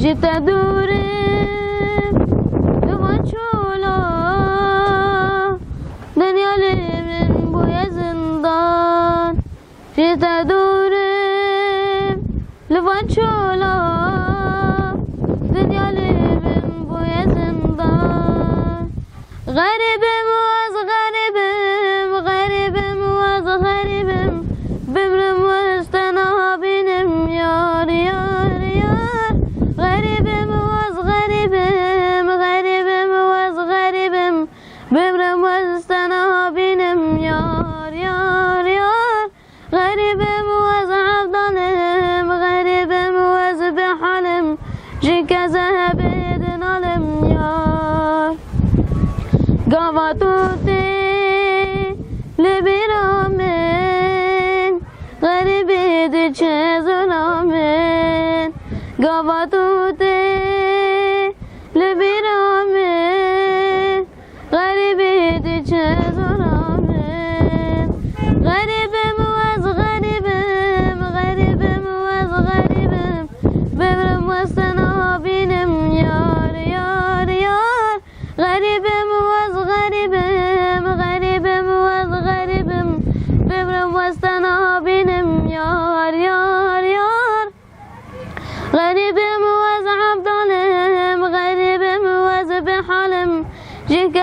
جيت ادورم دوان چولا دنیا من بوی زندان جيت ادورم دوان چولا دنیا من بوی زندان غریبم واز غریبم غریبم واز غریبم بمرم واستنا بینم یار یار یار غریبم واز غریبم غریبم واز غریبم بمرم واستنا بینم یار یار یار غریبم واز عبدالم غریبم واز بحالم جيك ذهب دنالم یار قواتوتي لبرامن غريبي دي ظلامن قواتوتي لبرامن غريبي دي ظلامن غريب مواز غريبم غريب مواز غريبم بمرم وسنا بينم يار يار يار غريب مواز غريبم غريب مواز غريبم بمرم وسنا بينم يار يار يار غريب مواز عبدالم غريب مواز بحالم جيك